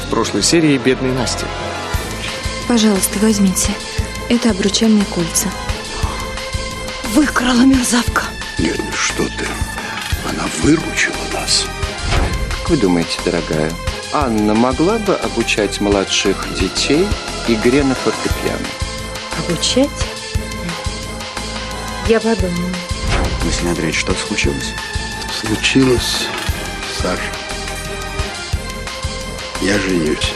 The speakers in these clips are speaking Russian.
в прошлой серии бедной Насти. Пожалуйста, возьмите. Это обручальные кольца. Выкрала мерзавка. Нет, ну что ты. Она выручила нас. Как вы думаете, дорогая, Анна могла бы обучать младших детей игре на фортепиано? Обучать? Я подумаю. Василий Андреевич, что случилось? Случилось, Саша. Я женюсь.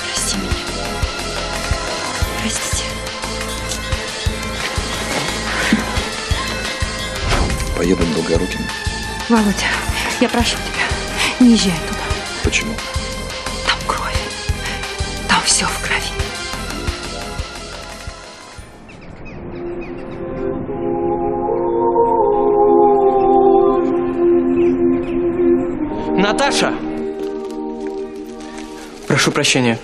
Прости меня. Простите. Поеду в Долгорукино. Володя, я прошу тебя, не езжай туда. Почему? Там кровь. Там все в крови. Наташа! Прошу прощения.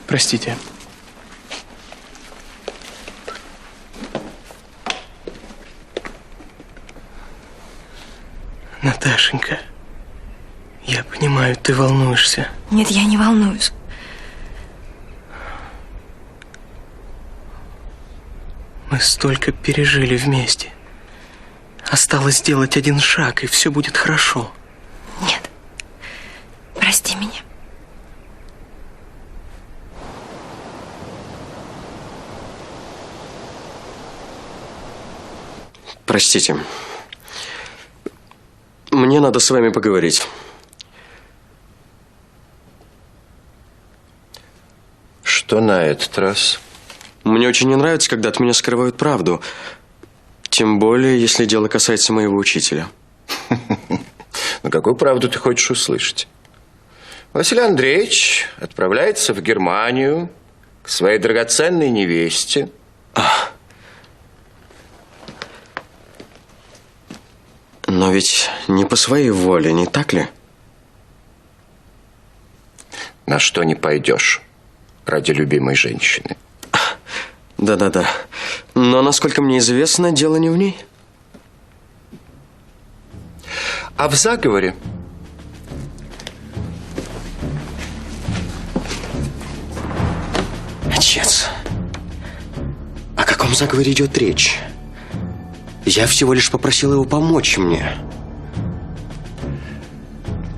Простите. Наташенька, я понимаю, ты волнуешься. Нет, я не волнуюсь. Мы столько пережили вместе. Осталось сделать один шаг, и все будет хорошо. Нет. Прости меня. Простите. Мне надо с вами поговорить. Что на этот раз? Мне очень не нравится, когда от меня скрывают правду. Тем более, если дело касается моего учителя. Ну, какую правду ты хочешь услышать? Василий Андреевич отправляется в Германию к своей драгоценной невесте. Но ведь не по своей воле, не так ли? На что не пойдешь ради любимой женщины? Да-да-да. Но, насколько мне известно, дело не в ней. А в заговоре? Отец, о каком заговоре идет речь? Я всего лишь попросил его помочь мне.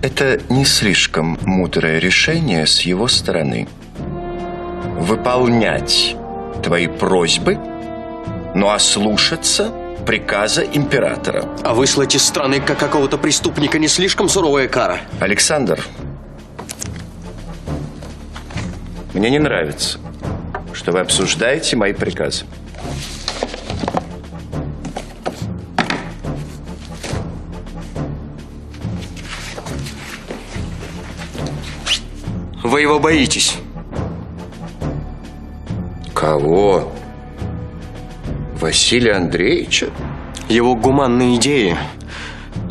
Это не слишком мудрое решение с его стороны. Выполнять твои просьбы, ну а слушаться приказа императора. А выслать из страны как какого-то преступника не слишком суровая кара? Александр, мне не нравится, что вы обсуждаете мои приказы. Вы его боитесь. Кого? Василия Андреевича? Его гуманные идеи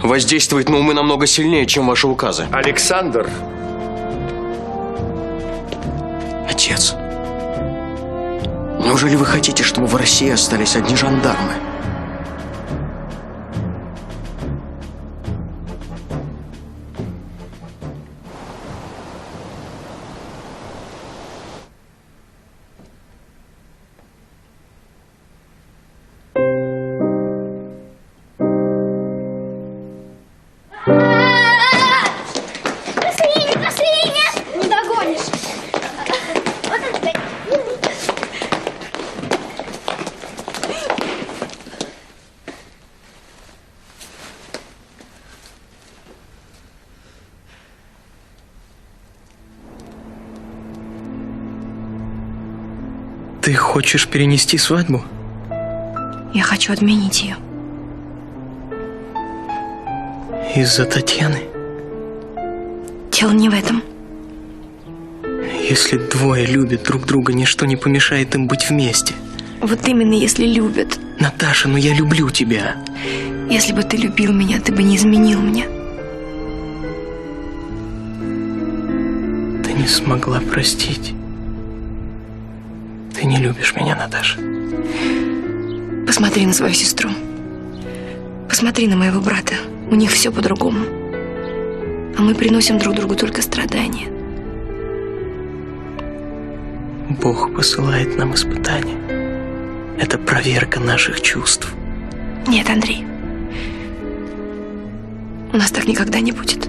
воздействуют на умы намного сильнее, чем ваши указы. Александр! Отец, неужели вы хотите, чтобы в России остались одни жандармы? Ты хочешь перенести свадьбу? Я хочу отменить ее. Из-за Татьяны? Дело не в этом. Если двое любят друг друга, ничто не помешает им быть вместе. Вот именно если любят. Наташа, ну я люблю тебя. Если бы ты любил меня, ты бы не изменил мне. Ты не смогла простить. Ты не любишь меня, Наташа. Посмотри на свою сестру. Посмотри на моего брата. У них все по-другому. А мы приносим друг другу только страдания. Бог посылает нам испытания. Это проверка наших чувств. Нет, Андрей. У нас так никогда не будет.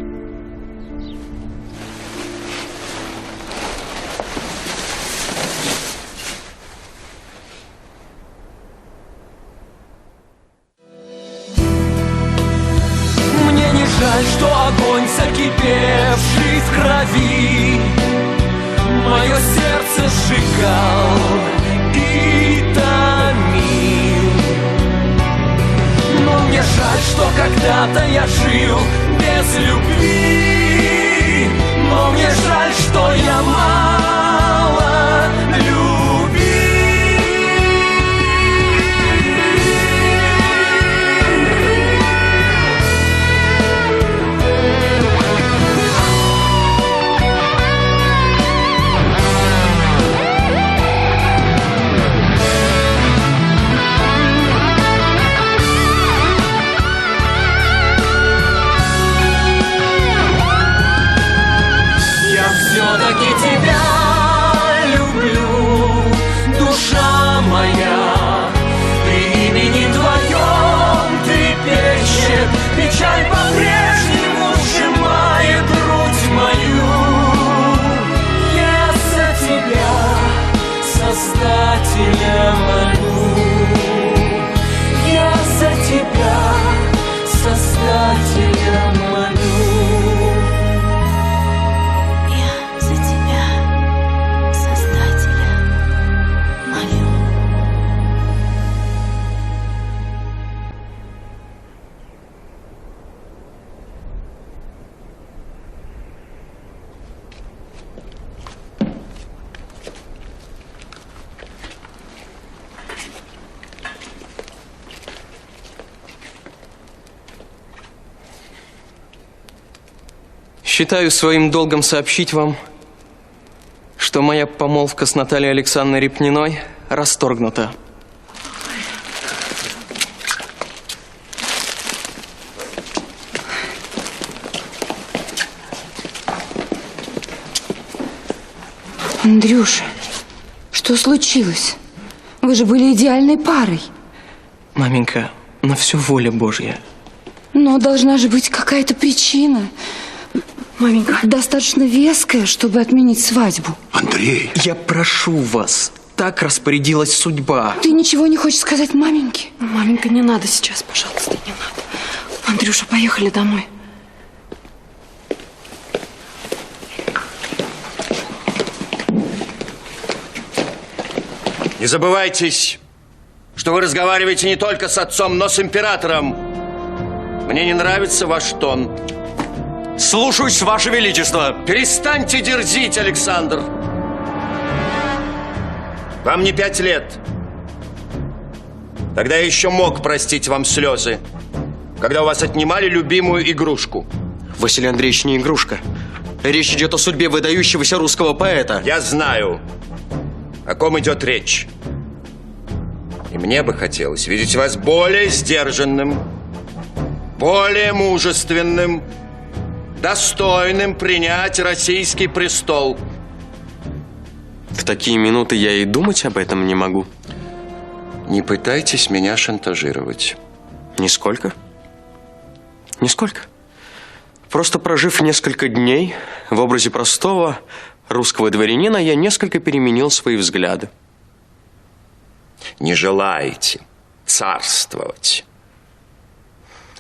Мне не жаль, что огонь, закипевший в крови, мое сердце сжигал и томил. Но мне жаль, что когда-то я жил без любви. Но мне жаль, что я мало любил. Все-таки тебя люблю, душа моя. При имени твоем трепещет, печаль по-прежнему сжимает грудь мою. Я за тебя, Создателя, молю. Я за тебя, Создателя, молю. Считаю своим долгом сообщить вам, что моя помолвка с Натальей Александровной Репниной расторгнута. Андрюша, что случилось? Вы же были идеальной парой. Маменька, на все воля Божья. Но должна же быть какая-то причина. Маменька, достаточно веская, чтобы отменить свадьбу. Андрей! Я прошу вас, так распорядилась судьба. Ты ничего не хочешь сказать маменьке? Маменька, не надо сейчас, пожалуйста, не надо. Андрюша, поехали домой. Не забывайтесь, что вы разговариваете не только с отцом, но с императором. Мне не нравится ваш тон. Слушаюсь, Ваше Величество. Перестаньте дерзить, Александр. Вам не 5 лет. Тогда я еще мог простить вам слезы, когда у вас отнимали любимую игрушку. Василий Андреевич не игрушка. Речь идет о судьбе выдающегося русского поэта. Я знаю, о ком идет речь. И мне бы хотелось видеть вас более сдержанным, более мужественным, достойным принять российский престол. В такие минуты я и думать об этом не могу. Не пытайтесь меня шантажировать. Нисколько. Нисколько. Просто прожив несколько дней в образе простого русского дворянина, я несколько переменил свои взгляды. Не желаете царствовать.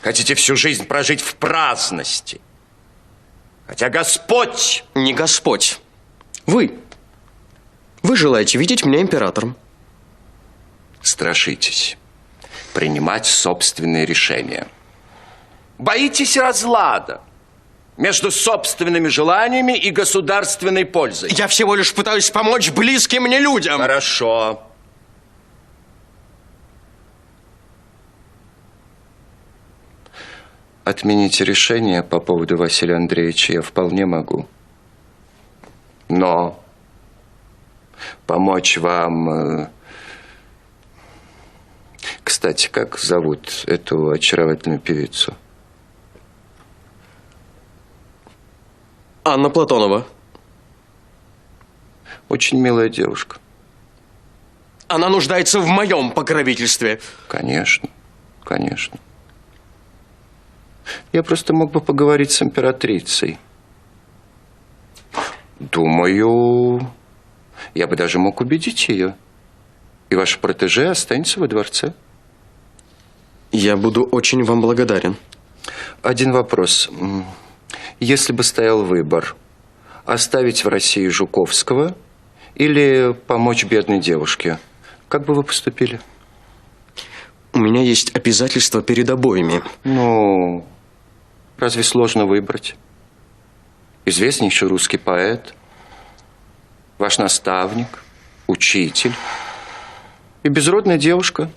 Хотите всю жизнь прожить в праздности. Хотя Господь... Не Господь. Вы. Вы желаете видеть меня императором. Страшитесь принимать собственные решения. Боитесь разлада между собственными желаниями и государственной пользой. Я всего лишь пытаюсь помочь близким мне людям. Хорошо. Отменить решение по поводу Василия Андреевича я вполне могу. Но помочь вам... Кстати, как зовут эту очаровательную певицу? Анна Платонова. Очень милая девушка. Она нуждается в моем покровительстве. Конечно, конечно. Я просто мог бы поговорить с императрицей. Думаю, я бы даже мог убедить ее. И ваш протеже останется во дворце. Я буду очень вам благодарен. Один вопрос. Если бы стоял выбор, оставить в России Жуковского или помочь бедной девушке, как бы вы поступили? У меня есть обязательства перед обоими. Ну, разве сложно выбрать? Известнейший русский поэт, ваш наставник, учитель и безродная девушка,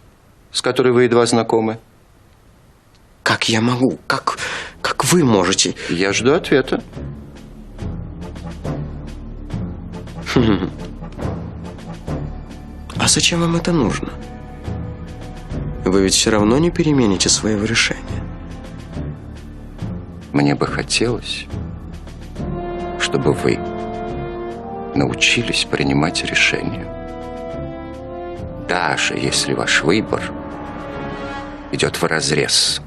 с которой вы едва знакомы. Как я могу? Как вы можете? Я жду ответа. А зачем вам это нужно? Вы ведь все равно не перемените своего решения. Мне бы хотелось, чтобы вы научились принимать решения. Даже если ваш выбор идет вразрез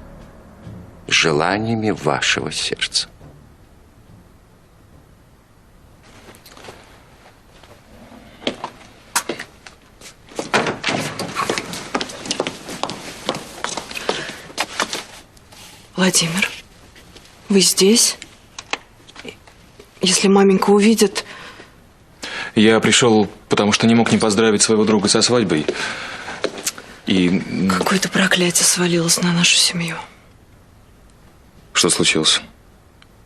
с желаниями вашего сердца. Владимир, вы здесь? Если маменька увидит... Я пришел, потому что не мог не поздравить своего друга со свадьбой. И... Какое-то проклятие свалилось на нашу семью. Что случилось?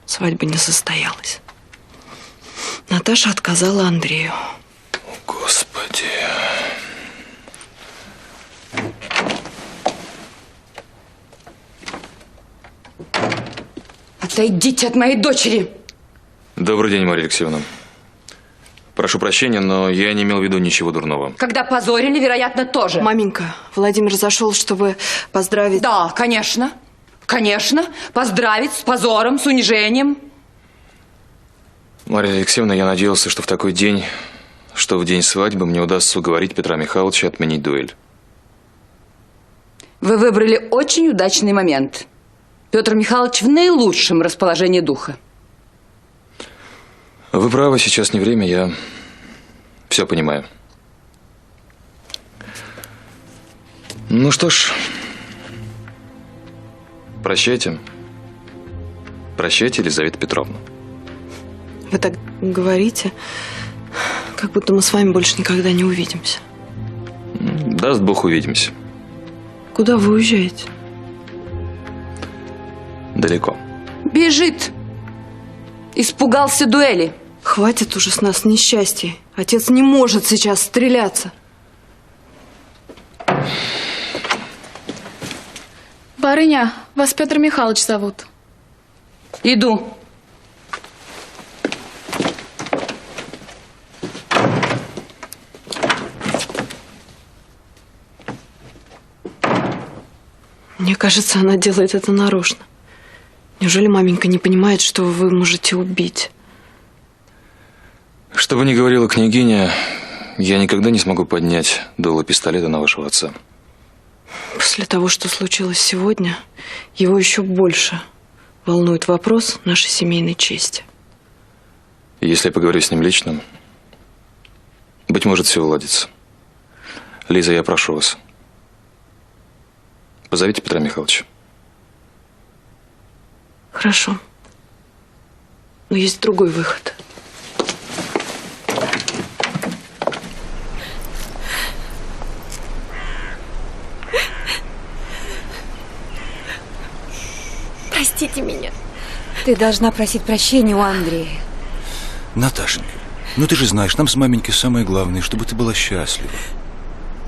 Свадьба не состоялась. Наташа отказала Андрею. Господи. Отойдите от моей дочери! Добрый день, Мария Алексеевна. Прошу прощения, но я не имел в виду ничего дурного. Когда позорили, вероятно, тоже. Маменька, Владимир зашел, чтобы поздравить... Да, конечно. Конечно. Поздравить с позором, с унижением. Мария Алексеевна, я надеялся, что в такой день, что в день свадьбы мне удастся уговорить Петра Михайловича отменить дуэль. Вы выбрали очень удачный момент. Петр Михайлович в наилучшем расположении духа. Вы правы, сейчас не время, я все понимаю. Ну что ж, прощайте. Прощайте, Елизавета Петровна. Вы так говорите, как будто мы с вами больше никогда не увидимся. Даст Бог, увидимся. Куда вы уезжаете? Далеко. Бежит. Испугался дуэли. Хватит уже с нас несчастья. Отец не может сейчас стреляться. Барыня, вас Петр Михайлович зовут. Иду. Мне кажется, она делает это нарочно. Неужели маменька не понимает, что вы можете убить? Что бы ни говорила княгиня, я никогда не смогу поднять дуло пистолета на вашего отца. После того, что случилось сегодня, его еще больше волнует вопрос нашей семейной чести. Если я поговорю с ним лично, быть может, все уладится. Лиза, я прошу вас, позовите Петра Михайловича. Хорошо. Но есть другой выход. Простите меня. Ты должна просить прощения у Андрея. Наташенька, ну ты же знаешь, нам с маменькой самое главное, чтобы ты была счастлива.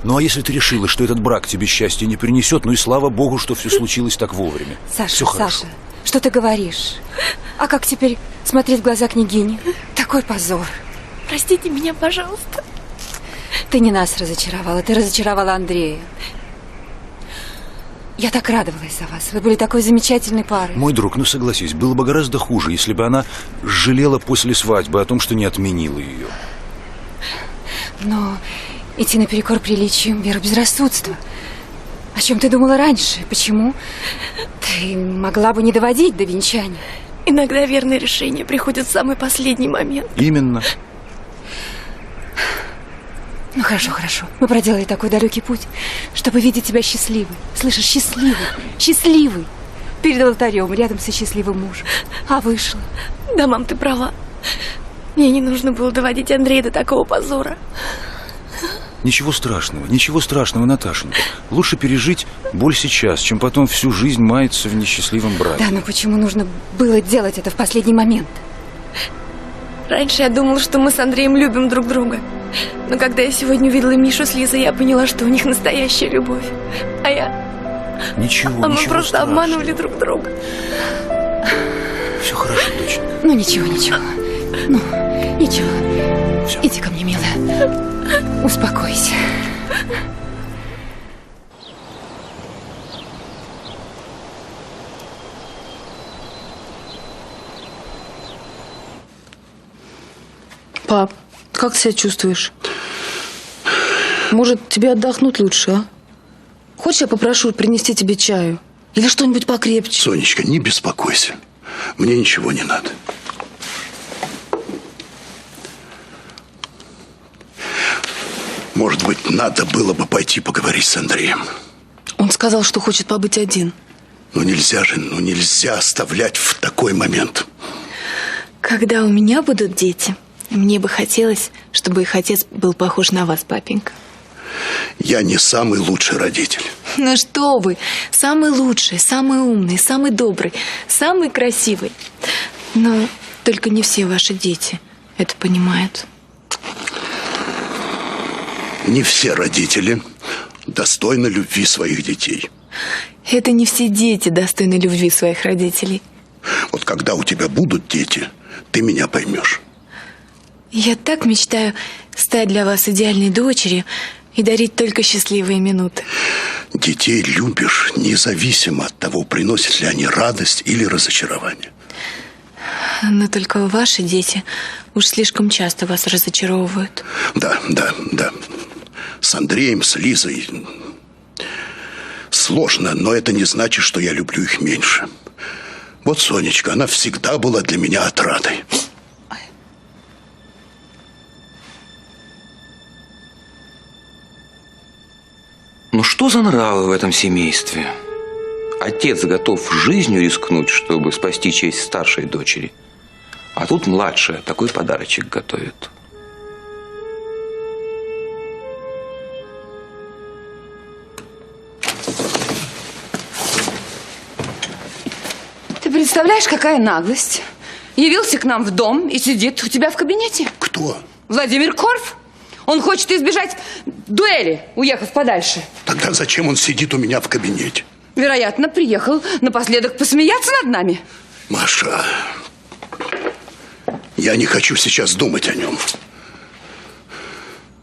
Ну а если ты решила, что этот брак тебе счастья не принесет, ну и слава богу, что все случилось так вовремя. Саша, Все хорошо. Саша, что ты говоришь? А как теперь смотреть в глаза княгини? Такой позор. Простите меня, пожалуйста. Ты не нас разочаровала, ты разочаровала Андрея. Я так радовалась за вас. Вы были такой замечательной парой. Мой друг, ну согласись, было бы гораздо хуже, если бы она жалела после свадьбы о том, что не отменила ее. Но идти наперекор приличиям — вера безрассудства. О чем ты думала раньше? Почему? Ты могла бы не доводить до венчания. Иногда верное решение приходит в самый последний момент. Именно. Ну хорошо, хорошо. Мы проделали такой далекий путь, чтобы видеть тебя счастливой. Слышишь, счастливой, счастливой. Перед алтарем, рядом со счастливым мужем. А вышла. Да, мам, ты права. Мне не нужно было доводить Андрея до такого позора. Ничего страшного, Наташенька. Лучше пережить боль сейчас, чем потом всю жизнь маяться в несчастливом браке. Да, но почему нужно было делать это в последний момент? Раньше я думала, что мы с Андреем любим друг друга. Но когда я сегодня увидела Мишу с Лизой, я поняла, что у них настоящая любовь. Ничего мы просто страшного. обманывали друг друга. Все хорошо, доченька. Ну, ничего. Ну, ничего. Все. Иди ко мне, милая. Успокойся. Пап, как ты себя чувствуешь? Может, тебе отдохнуть лучше, а? Хочешь, я попрошу принести тебе чаю? Или что-нибудь покрепче? Сонечка, не беспокойся. Мне ничего не надо. Может быть, надо было бы пойти поговорить с Андреем. Он сказал, что хочет побыть один. Ну нельзя же, нельзя оставлять в такой момент. Когда у меня будут дети, мне бы хотелось, чтобы их отец был похож на вас, папенька. Я не самый лучший родитель. Ну что вы, самый лучший, самый умный, самый добрый, самый красивый. Но только не все ваши дети это понимают. Не все родители достойны любви своих детей. Это не все дети достойны любви своих родителей. Вот когда у тебя будут дети, ты меня поймешь. Я так мечтаю стать для вас идеальной дочерью и дарить только счастливые минуты. Детей любишь независимо от того, приносят ли они радость или разочарование. Но только ваши дети уж слишком часто вас разочаровывают. Да. С Андреем, с Лизой сложно, но это не значит, что я люблю их меньше. Вот Сонечка, она всегда была для меня отрадой. Ну что за нравы в этом семействе? Отец готов жизнью рискнуть, чтобы спасти честь старшей дочери. А тут младшая такой подарочек готовит. Ты представляешь, какая наглость? Явился к нам в дом и сидит у тебя в кабинете. Кто? Владимир Корф. Он хочет избежать дуэли, уехав подальше. Тогда зачем он сидит у меня в кабинете? Вероятно, приехал напоследок посмеяться над нами. Маша, я не хочу сейчас думать о нем.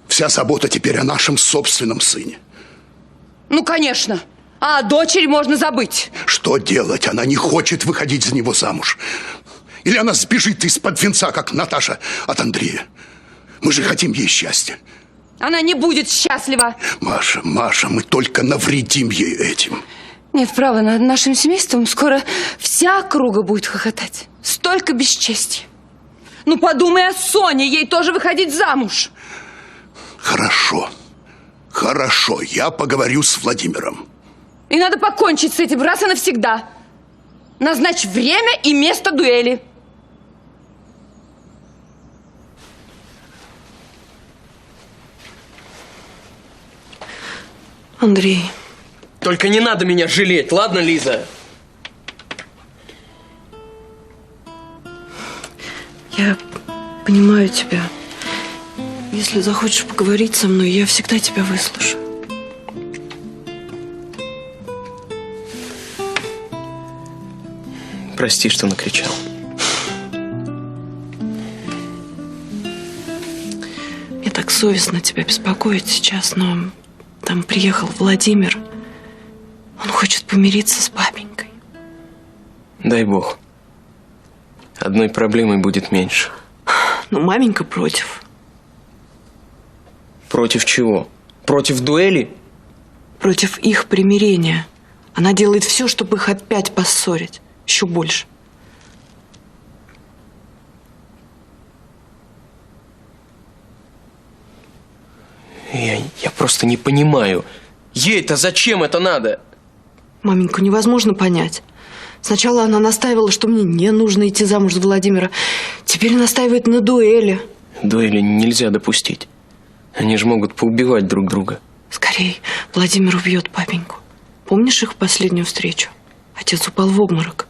Вся забота теперь о нашем собственном сыне. Ну, конечно. А о дочери можно забыть. Что делать? Она не хочет выходить за него замуж. Или она сбежит из-под венца, как Наташа от Андрея. Мы же хотим ей счастья. Она не будет счастлива. Маша, мы только навредим ей этим. Нет, право, над нашим семейством скоро вся округа будет хохотать. Столько бесчестия. Ну, подумай о Соне, ей тоже выходить замуж. Хорошо, я поговорю с Владимиром. И надо покончить с этим раз и навсегда. Назначь время и место дуэли. Андрей. Только не надо меня жалеть, ладно, Лиза? Я понимаю тебя. Если захочешь поговорить со мной, я всегда тебя выслушаю. Прости, что накричал. Мне так совестно тебя беспокоить сейчас, но там приехал Владимир. Он хочет помириться с папенькой. Дай бог. Одной проблемой будет меньше. Но маменька против. Против чего? Против дуэли? Против их примирения. Она делает все, чтобы их опять поссорить. Еще больше. Я просто не понимаю. Ей-то зачем это надо? Маменьку невозможно понять. Сначала она настаивала, что мне не нужно идти замуж за Владимира. Теперь настаивает на дуэли. Дуэли нельзя допустить. Они же могут поубивать друг друга. Скорей, Владимир убьет папеньку. Помнишь их последнюю встречу? Отец упал в обморок.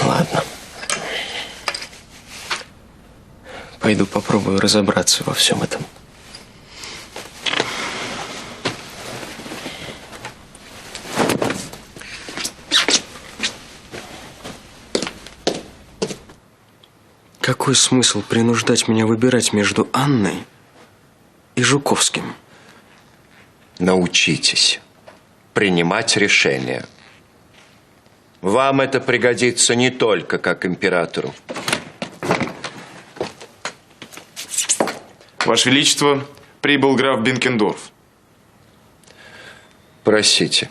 Ладно. Пойду попробую разобраться во всем этом. Какой смысл принуждать меня выбирать между Анной и Жуковским? Научитесь принимать решения. Вам это пригодится не только как императору. Ваше Величество, прибыл граф Бенкендорф. Просите.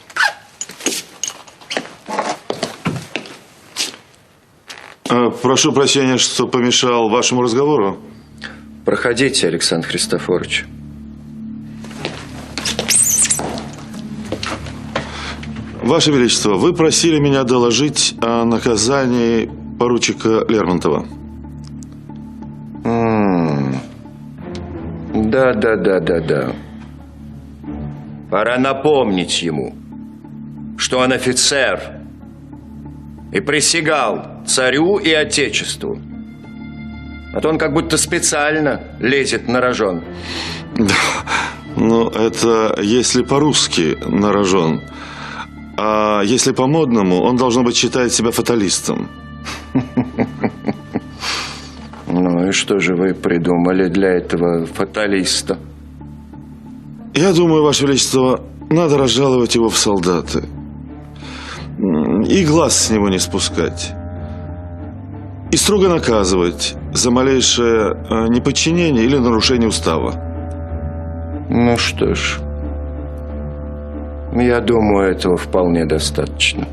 Прошу прощения, что помешал вашему разговору. Проходите, Александр Христофорович. Ваше Величество, вы просили меня доложить о наказании поручика Лермонтова. Да. Пора напомнить ему, что он офицер и присягал царю и отечеству. А то он как будто специально лезет на рожон. Ну, это если по-русски на рожон. А если по-модному, он, должно быть, считает себя фаталистом. Ну и что же вы придумали для этого фаталиста? Я думаю, Ваше Величество, надо разжаловать его в солдаты. И глаз с него не спускать. И строго наказывать за малейшее неподчинение или нарушение устава. Ну что ж, я думаю, этого вполне достаточно.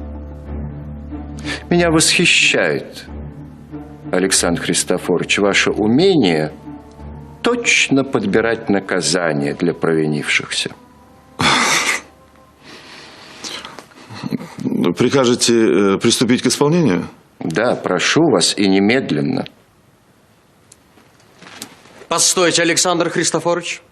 Меня восхищает, Александр Христофорович, ваше умение точно подбирать наказания для провинившихся. Прикажете приступить к исполнению? Да, прошу вас, и немедленно. Постойте, Александр Христофорович.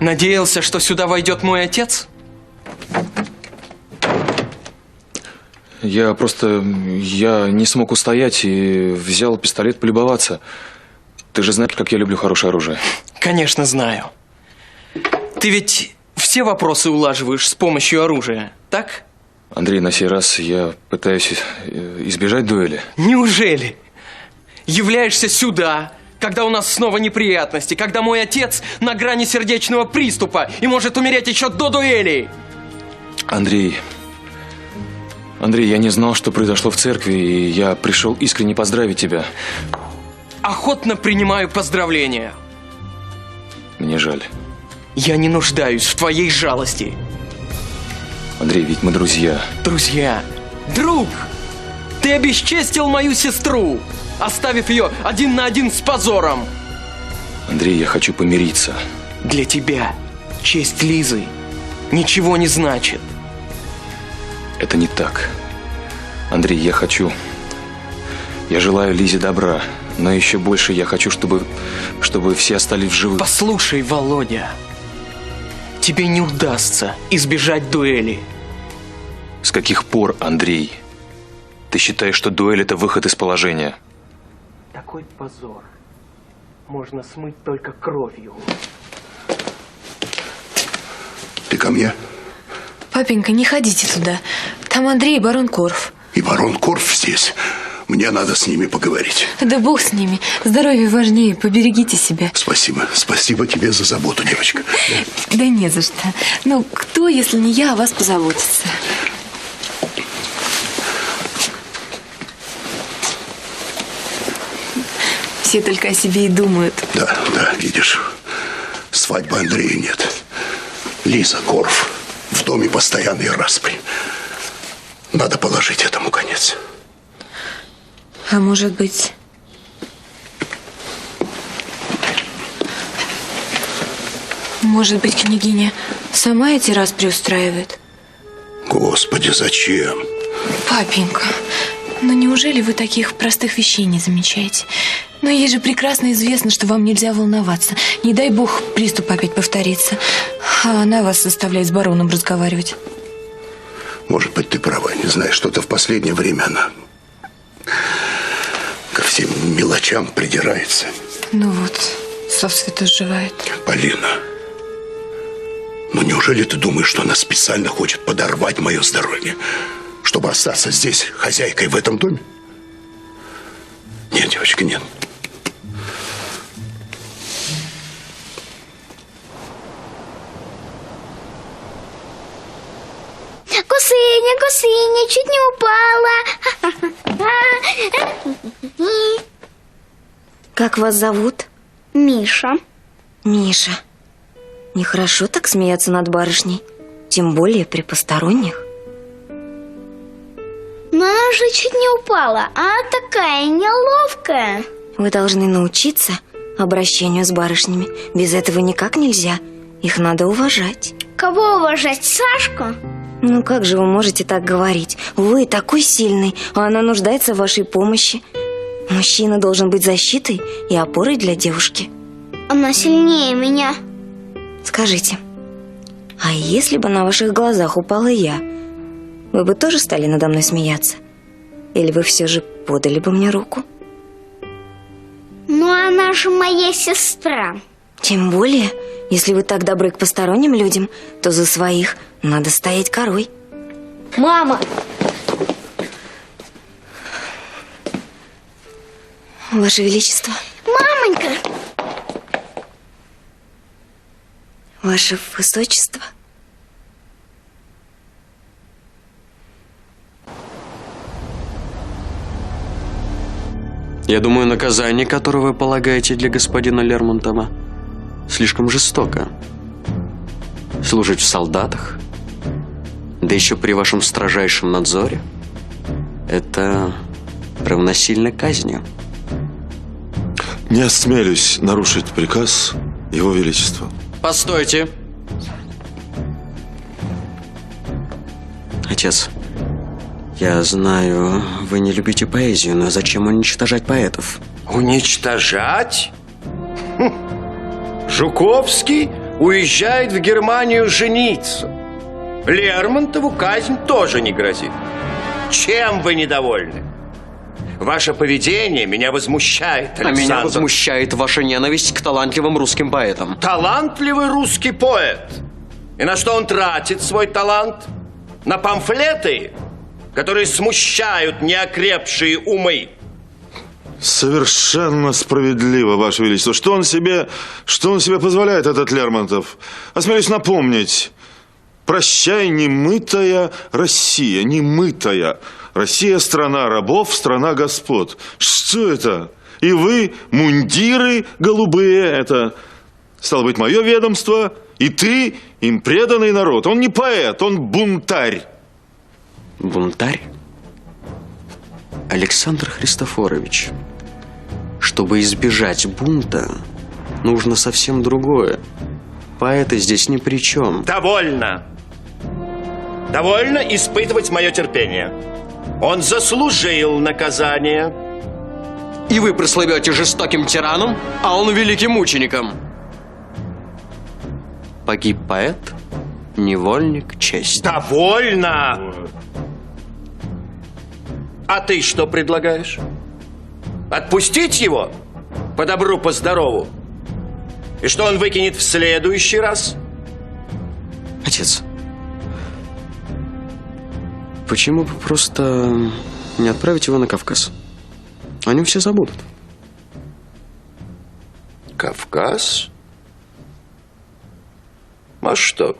Надеялся, что сюда войдет мой отец? Я не смог устоять и взял пистолет полюбоваться. Ты же знаешь, как я люблю хорошее оружие. Конечно, знаю. Ты ведь все вопросы улаживаешь с помощью оружия, так? Андрей, на сей раз я пытаюсь избежать дуэли. Неужели? Являешься сюда, когда у нас снова неприятности, когда мой отец на грани сердечного приступа и может умереть еще до дуэли. Андрей, я не знал, что произошло в церкви, и я пришел искренне поздравить тебя. Охотно принимаю поздравления. Мне жаль. Я не нуждаюсь в твоей жалости. Андрей, ведь мы друзья. Друзья. Друг! Ты обесчестил мою сестру, оставив ее 1 на 1 с позором. Андрей, я хочу помириться. Для тебя честь Лизы ничего не значит. Это не так. Андрей, я желаю Лизе добра, но еще больше я хочу, чтобы все остались в живых. Послушай, Володя, тебе не удастся избежать дуэли. С каких пор, Андрей, ты считаешь, что дуэль – это выход из положения? Такой позор можно смыть только кровью. Ты ко мне? Папенька, не ходите туда. Там Андрей и барон Корф. И барон Корф здесь. Мне надо с ними поговорить. Да бог с ними. Здоровье важнее. Поберегите себя. Спасибо. Спасибо тебе за заботу, девочка. Да не за что. Ну, кто, если не я, о вас позаботится? Все только о себе и думают. Да, видишь. Свадьбы Андрея нет. Лиза Корф. В доме постоянные распри. Надо положить этому конец. А может быть... Может быть, княгиня сама эти распри устраивает? Господи, зачем? Папенька, ну неужели вы таких простых вещей не замечаете? Но ей же прекрасно известно, что вам нельзя волноваться. Не дай бог приступ опять повторится. А она вас заставляет с бароном разговаривать. Может быть, ты права. Не знаю, что-то в последнее время она ко всем мелочам придирается. Ну вот, совсвету сживает. Полина, ну неужели ты думаешь, что она специально хочет подорвать мое здоровье, чтобы остаться здесь хозяйкой в этом доме? Нет, девочка, нет. Гусыня, гусыня, чуть не упала. Как вас зовут? Миша. Миша. Нехорошо так смеяться над барышней, тем более при посторонних. Но она же чуть не упала, а такая неловкая. Вы должны научиться обращению с барышнями. Без этого никак нельзя. Их надо уважать. Кого уважать, Сашку? Ну как же вы можете так говорить? Вы такой сильный, а она нуждается в вашей помощи. Мужчина должен быть защитой и опорой для девушки. Она сильнее меня. Скажите, а если бы на ваших глазах упала я, вы бы тоже стали надо мной смеяться? Или вы все же подали бы мне руку? Ну она же моя сестра. Тем более, если вы так добры к посторонним людям, то за своих надо стоять корой. Мама! Ваше Величество. Мамонька! Ваше Высочество. Я думаю, наказание, которое вы полагаете для господина Лермонтова, слишком жестоко. Служить в солдатах, да еще при вашем строжайшем надзоре, это равносильно казни. Не осмелюсь нарушить приказ Его Величества. Постойте. Отец, я знаю, вы не любите поэзию, но зачем уничтожать поэтов? Уничтожать? Жуковский уезжает в Германию жениться. Лермонтову казнь тоже не грозит. Чем вы недовольны? Ваше поведение меня возмущает, Александр. А меня возмущает ваша ненависть к талантливым русским поэтам. Талантливый русский поэт. И на что он тратит свой талант? На памфлеты, которые смущают неокрепшие умы. Совершенно справедливо, Ваше Величество. Что он себе позволяет, этот Лермонтов? Осмелюсь напомнить. Прощай, немытая Россия, немытая. Россия – страна рабов, страна господ. Что это? И вы, мундиры голубые, это, стало быть, мое ведомство, и ты, им преданный народ. Он не поэт, он бунтарь. Бунтарь? Александр Христофорович, чтобы избежать бунта, нужно совсем другое. Поэты здесь ни при чем. Довольно. Довольно испытывать мое терпение. Он заслужил наказание. И вы прослывете жестоким тираном, а он великим мучеником. Погиб поэт, невольник чести. Довольно! А ты что предлагаешь? Отпустить его? По добру, по здорову? И что он выкинет в следующий раз? Отец, почему бы просто не отправить его на Кавказ? О нем все забудут. Кавказ? А что?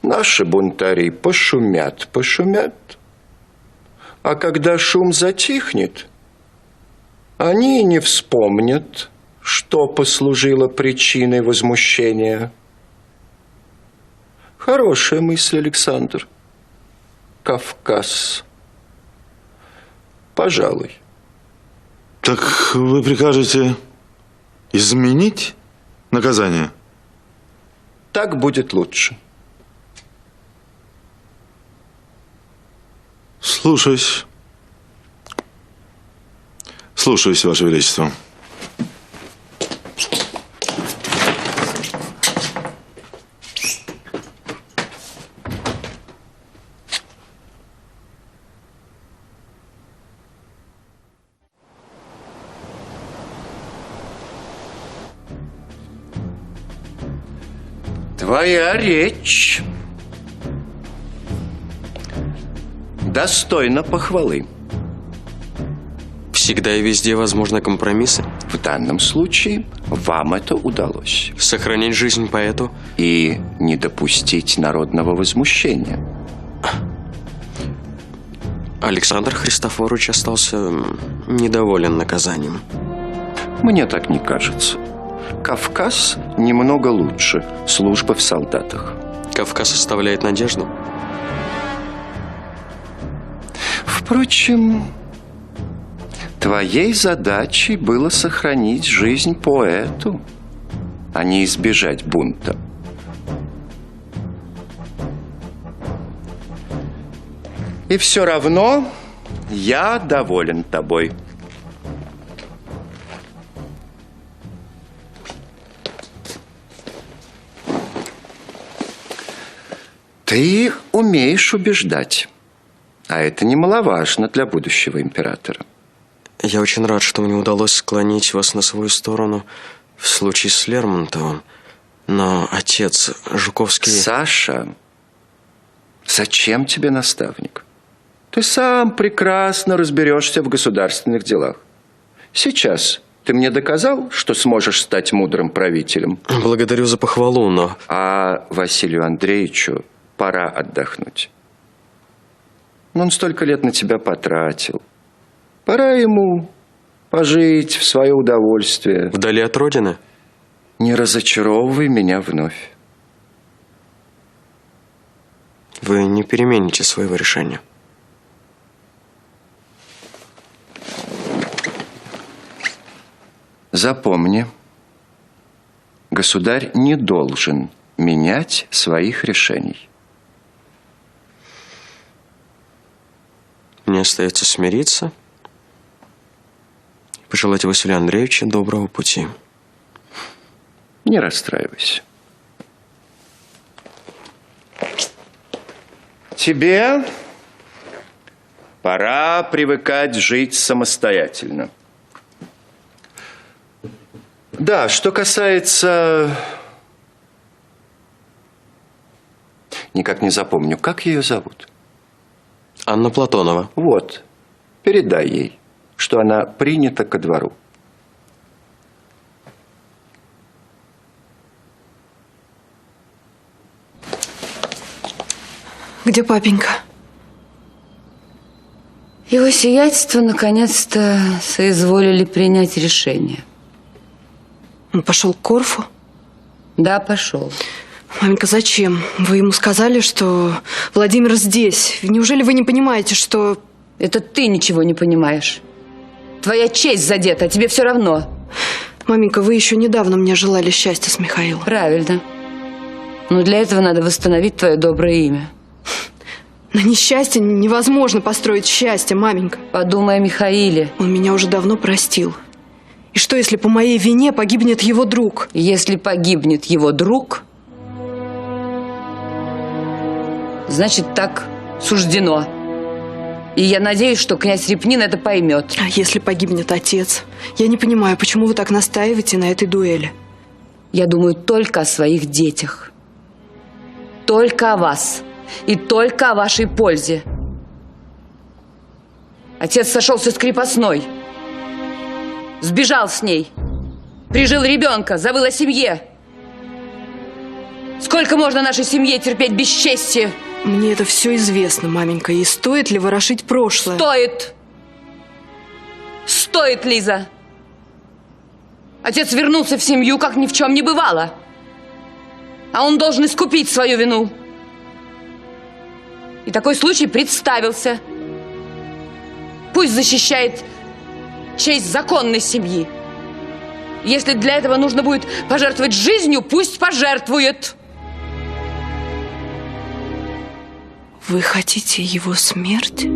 Наши бунтари пошумят, а когда шум затихнет, они не вспомнят, что послужило причиной возмущения. Хорошая мысль, Александр. Кавказ. Пожалуй. Так вы прикажете изменить наказание? Так будет лучше. Слушаюсь. Слушаюсь, Ваше Величество. Твоя речь достойна похвалы. Всегда и везде возможны компромиссы. В данном случае вам это удалось. Сохранить жизнь поэту. И не допустить народного возмущения. Александр Христофорович остался недоволен наказанием. Мне так не кажется. Кавказ немного лучше службы в солдатах. Кавказ оставляет надежду. Впрочем, твоей задачей было сохранить жизнь поэту, а не избежать бунта. И все равно я доволен тобой. Ты умеешь убеждать, а это немаловажно для будущего императора. Я очень рад, что мне удалось склонить вас на свою сторону в случае с Лермонтовым. Но, отец, Жуковский... Саша, зачем тебе наставник? Ты сам прекрасно разберешься в государственных делах. Сейчас ты мне доказал, что сможешь стать мудрым правителем? Благодарю за похвалу, но... А Василию Андреевичу пора отдохнуть. Он столько лет на тебя потратил. Пора ему пожить в свое удовольствие. Вдали от родины? Не разочаровывай меня вновь. Вы не перемените своего решения. Запомни, государь не должен менять своих решений. Мне остается смириться и пожелать Василию Андреевичу доброго пути. Не расстраивайся. Тебе пора привыкать жить самостоятельно. Да, что касается... Никак не запомню, как ее зовут? Анна Платонова. Вот, передай ей, что она принята ко двору. Где папенька? Его сиятельство наконец-то соизволили принять решение. Он пошел к Корфу? Да, пошел. Маменька, зачем? Вы ему сказали, что Владимир здесь. Неужели вы не понимаете, что... Это ты ничего не понимаешь. Твоя честь задета, а тебе все равно. Маменька, вы еще недавно мне желали счастья с Михаилом. Правильно. Но для этого надо восстановить твое доброе имя. На несчастье невозможно построить счастье, маменька. Подумай о Михаиле. Он меня уже давно простил. И что, если по моей вине погибнет его друг? Если погибнет его друг, Значит, так суждено. И я надеюсь, что князь Репнин это поймет. А если погибнет отец? Я не понимаю, почему вы так настаиваете на этой дуэли? Я думаю только о своих детях. Только о вас. И только о вашей пользе. Отец сошелся с крепостной. Сбежал с ней. Прижил ребенка, забыл о семье. Сколько можно нашей семье терпеть бесчестие? Мне это все известно, маменька. И стоит ли ворошить прошлое? Стоит. Стоит, Лиза. Отец вернулся в семью, как ни в чем не бывало. А он должен искупить свою вину. И такой случай представился. Пусть защищает честь законной семьи. Если для этого нужно будет пожертвовать жизнью, пусть пожертвует. Вы хотите его смерти?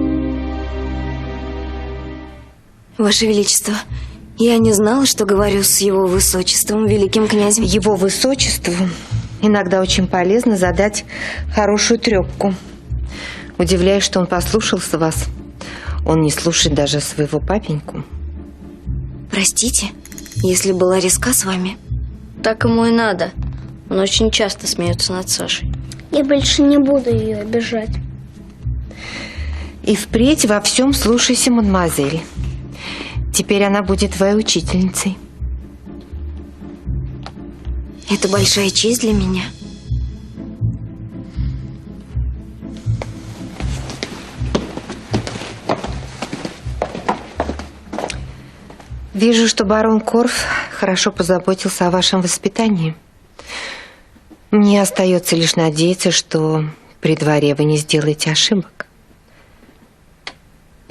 Ваше Величество, я не знала, что говорю с его высочеством, великим князем. Его высочеству иногда очень полезно задать хорошую трепку. Удивляюсь, что он послушался вас. Он не слушает даже своего папеньку. Простите, если была резка с вами. Так ему и надо. Он очень часто смеется над Сашей. Я больше не буду ее обижать. И впредь во всем слушайся, мадемуазель. Теперь она будет твоей учительницей. Это большая честь для меня. Вижу, что барон Корф хорошо позаботился о вашем воспитании. Мне остается лишь надеяться, что при дворе вы не сделаете ошибок.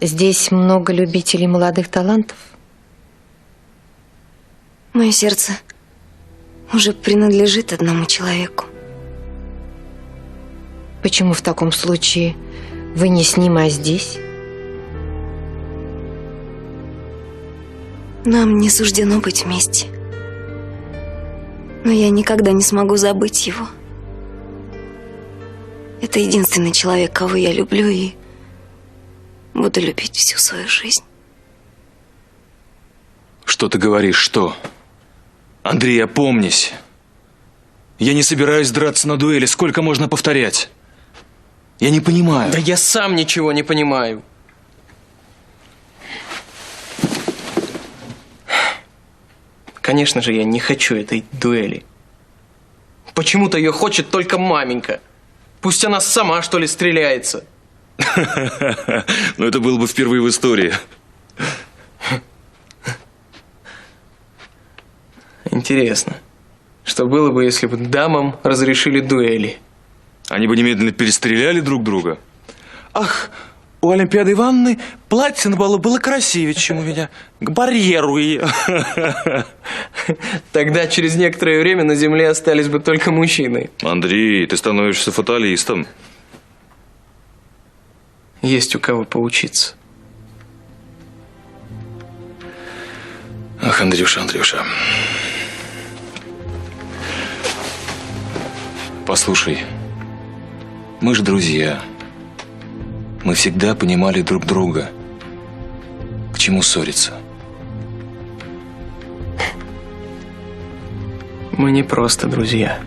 Здесь много любителей молодых талантов. Мое сердце уже принадлежит одному человеку. Почему в таком случае вы не с ним, а здесь? Нам не суждено быть вместе. Но я никогда не смогу забыть его. Это единственный человек, кого я люблю и буду любить всю свою жизнь. Что ты говоришь, что? Андрей, опомнись. Я не собираюсь драться на дуэли. Сколько можно повторять? Я не понимаю. Да я сам ничего не понимаю. Конечно же, я не хочу этой дуэли. Почему-то ее хочет только маменька. Пусть она сама, что ли, стреляется. Ну, это было бы впервые в истории. Интересно, что было бы, если бы дамам разрешили дуэли? Они бы немедленно перестреляли друг друга. Ах, у Олимпиады Ивановны платье на балу было красивее, чем у меня. К барьеру ее. Тогда через некоторое время на земле остались бы только мужчины. Андрей, ты становишься фаталистом. Есть у кого поучиться. Ах, Андрюша, Андрюша. Послушай, мы же друзья. Мы всегда понимали друг друга. К чему ссориться? Мы не просто друзья.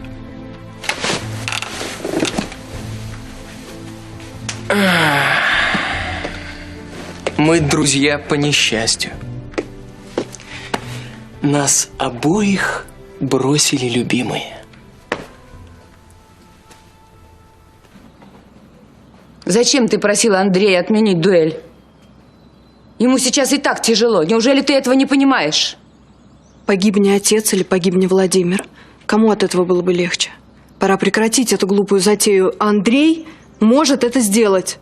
Мы друзья по несчастью. Нас обоих бросили любимые. Зачем ты просила Андрея отменить дуэль? Ему сейчас и так тяжело. Неужели ты этого не понимаешь? Погибни отец или погибни Владимир. Кому от этого было бы легче? Пора прекратить эту глупую затею. Андрей может это сделать.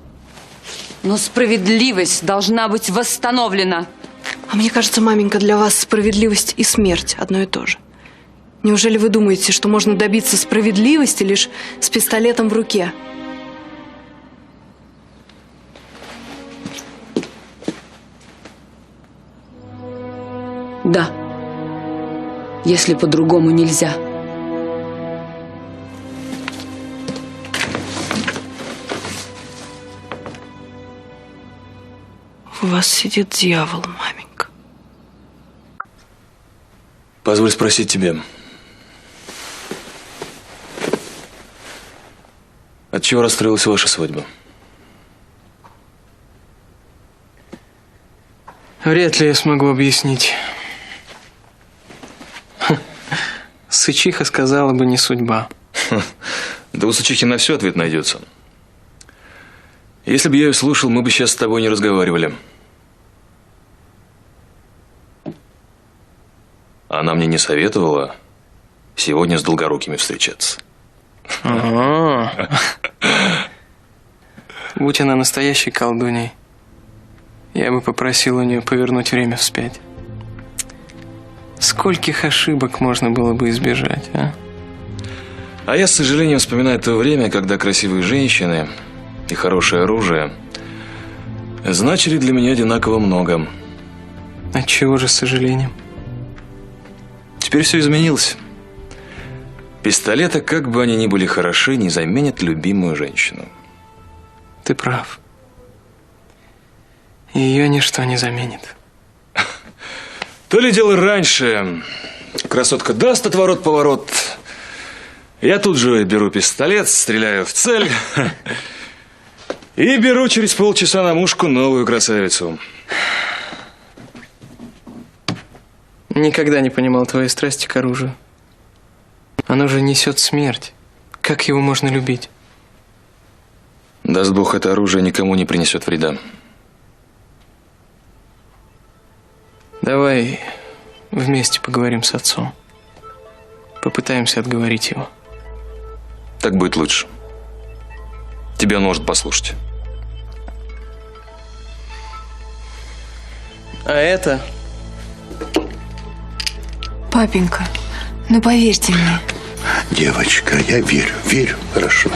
Но справедливость должна быть восстановлена. А мне кажется, маменька, для вас справедливость и смерть одно и то же. Неужели вы думаете, что можно добиться справедливости лишь с пистолетом в руке? Да, если по-другому нельзя. У вас сидит дьявол, маменька. Позволь спросить тебя. От чего расстроилась ваша свадьба? Вряд ли я смогу объяснить. Сычиха сказала бы, не судьба. Да у Сычихи на все ответ найдется. Если бы я ее слушал, мы бы сейчас с тобой не разговаривали. Она мне не советовала сегодня с Долгорукими встречаться. Будь она настоящей колдуней, я бы попросил у нее повернуть время вспять. Скольких ошибок можно было бы избежать, а? А я, с сожалением, вспоминаю то время, когда красивые женщины и хорошее оружие значили для меня одинаково много. Отчего же, с сожалением? Теперь все изменилось. Пистолеты, как бы они ни были хороши, не заменят любимую женщину. Ты прав. Ее ничто не заменит. То ли дело раньше. Красотка даст отворот-поворот. Я тут же беру пистолет, стреляю в цель. И беру через полчаса на мушку новую красавицу. Никогда не понимал твоей страсти к оружию. Оно же несет смерть. Как его можно любить? Даст Бог, это оружие никому не принесет вреда. Давай вместе поговорим с отцом. Попытаемся отговорить его. Так будет лучше. Тебя он может послушать. А это? Папенька, ну поверьте мне. Девочка, я верю, хорошо.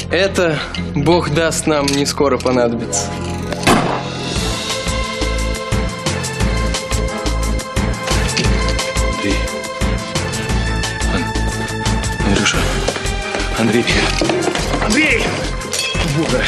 Это, Бог даст, нам не скоро понадобится. Андрюша. Андрей. Андрей! Бога.